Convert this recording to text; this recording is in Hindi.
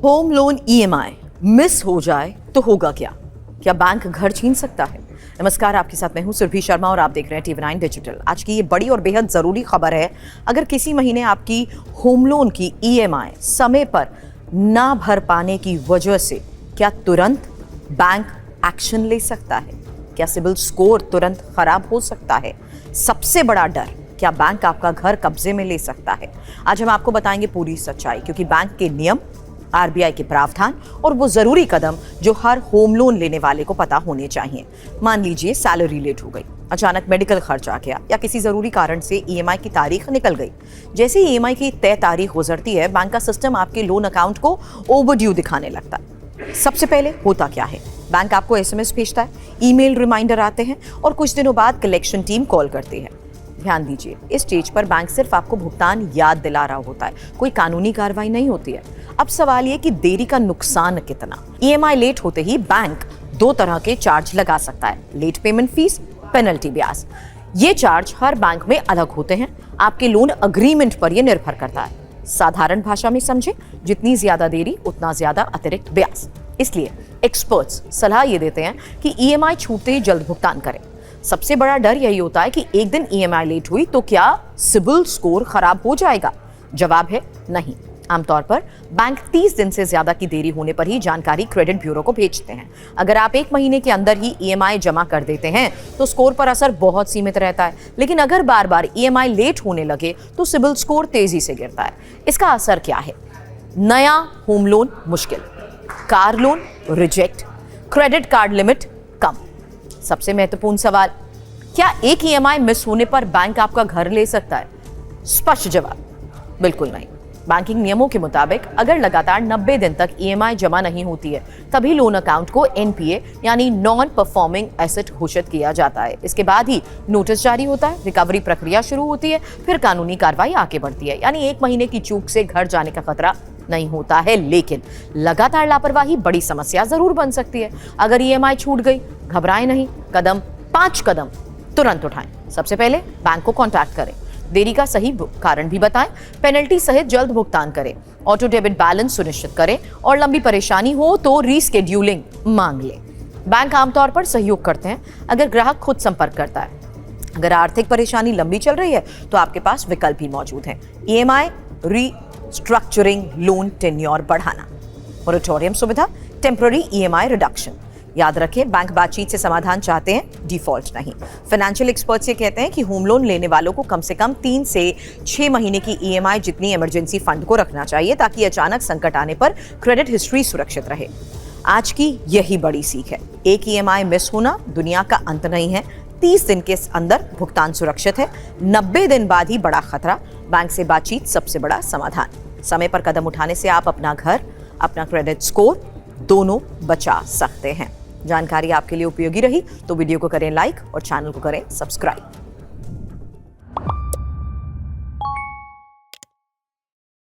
होम लोन ईएमआई मिस हो जाए तो होगा क्या? क्या बैंक घर छीन सकता है? नमस्कार, आपके साथ मैं हूं सुरभि शर्मा और आप देख रहे हैं TV9 डिजिटल। आज की ये बड़ी और बेहद जरूरी खबर है। अगर किसी महीने आपकी होम लोन की ईएमआई समय पर ना भर पाने की वजह से क्या तुरंत बैंक एक्शन ले सकता है? क्या सिबिल स्कोर तुरंत खराब हो सकता है? सबसे बड़ा डर, क्या बैंक आपका घर कब्जे में ले सकता है? आज हम आपको बताएंगे पूरी सच्चाई, क्योंकि बैंक के नियम, आरबीआई के प्रावधान और वो जरूरी कदम जो हर होम लोन लेने वाले को पता होने चाहिए। मान लीजिए सैलरी लेट हो गई, अचानक मेडिकल खर्च आ गया या किसी जरूरी कारण से ईएमआई की तारीख निकल गई। जैसे ही ईएमआई की तय तारीख गुजरती है, बैंक का सिस्टम आपके लोन अकाउंट को ओवरड्यू दिखाने लगता है। सबसे पहले होता क्या है? बैंक आपको एसएमएस भेजता है, ईमेल रिमाइंडर आते हैं और कुछ दिनों बाद कलेक्शन टीम कॉल करती है। ध्यान दीजिए, इस स्टेज पर बैंक सिर्फ आपको भुगतान याद दिला रहा होता है, कोई कानूनी कार्रवाई नहीं होती है। अब सवाल ये कि देरी का नुकसान कितना? ईएमआई लेट होते ही बैंक दो तरह के चार्ज लगा सकता है, लेट पेमेंट फीस, पेनल्टी ब्याज। ये चार्ज हर बैंक में अलग होते हैं, आपके लोन अग्रीमेंट पर यह निर्भर करता है। साधारण भाषा में समझे, जितनी ज्यादा देरी उतना ज्यादा अतिरिक्त ब्याज। इसलिए एक्सपर्ट्स सलाह ये देते हैं कि ईएमआई छूटते ही जल्द भुगतान करें। सबसे बड़ा डर यही होता है कि एक दिन ईएमआई लेट हुई तो क्या सिबिल स्कोर खराब हो जाएगा? जवाब है नहीं। आमतौर पर बैंक 30 दिन से ज्यादा की देरी होने पर ही जानकारी क्रेडिट ब्यूरो को भेजते हैं। अगर आप एक महीने के अंदर ही ईएमआई जमा कर देते हैं तो स्कोर पर असर बहुत सीमित रहता है, लेकिन अगर बार बार ईएमआई लेट होने लगे तो सिबिल स्कोर तेजी से गिरता है। इसका असर क्या है? नया होम लोन मुश्किल, car loan reject, credit card limit कम। सबसे महत्वपूर्ण सवाल, क्या एक ईएमआई मिस होने पर बैंक आपका घर ले सकता है? स्पष्ट जवाब, बिल्कुल नहीं। बैंकिंग नियमों के मुताबिक अगर लगातार 90 दिन तक ईएमआई जमा नहीं होती है, तभी लोन अकाउंट को एनपीए यानी नॉन परफॉर्मिंग एसेट घोषित किया जाता है। इसके बाद ही नोटिस जारी होता है, रिकवरी प्रक्रिया शुरू होती है, फिर कानूनी कार्रवाई आगे बढ़ती है। यानी एक महीने की चूक से घर जाने का खतरा नहीं होता है, लेकिन लगातार लापरवाही बड़ी समस्या जरूर बन सकती है। अगर ईएमआई छूट गई, घबराएं नहीं, 5 कदम तुरंत उठाएं। सबसे पहले बैंक को कांटेक्ट करें, देरी का सही कारण भी बताएं, पेनल्टी सहित जल्द भुगतान करें, ऑटो डेबिट बैलेंस सुनिश्चित करें और लंबी परेशानी हो तो रीस्केड्यूलिंग मांग लें। बैंक आमतौर पर सहयोग करते हैं अगर ग्राहक खुद संपर्क करता है। अगर आर्थिक परेशानी लंबी चल रही है तो आपके पास विकल्प भी मौजूद हैं। ईएमआई रीस्ट्रक्चरिंग, लोन टेन्योर बढ़ाना, मोरेटोरियम सुविधा, टेम्पररी ईएमआई रिडक्शन। याद रखें, बैंक बातचीत से समाधान चाहते हैं, डिफॉल्ट नहीं। फाइनेंशियल एक्सपर्ट्स ये कहते हैं कि होम लोन लेने वालों को कम से कम 3 से 6 महीने की ईएमआई जितनी इमरजेंसी फंड को रखना चाहिए, ताकि अचानक संकट आने पर क्रेडिट हिस्ट्री सुरक्षित रहे। आज की यही बड़ी सीख है, एक ईएमआई मिस होना दुनिया का अंत नहीं है। 30 दिन के अंदर भुगतान सुरक्षित है, 90 दिन बाद ही बड़ा खतरा। बैंक से बातचीत सबसे बड़ा समाधान। समय पर कदम उठाने से आप अपना घर, अपना क्रेडिट स्कोर दोनों बचा सकते हैं। जानकारी आपके लिए उपयोगी रही तो वीडियो को करें लाइक और चैनल को करें सब्सक्राइब।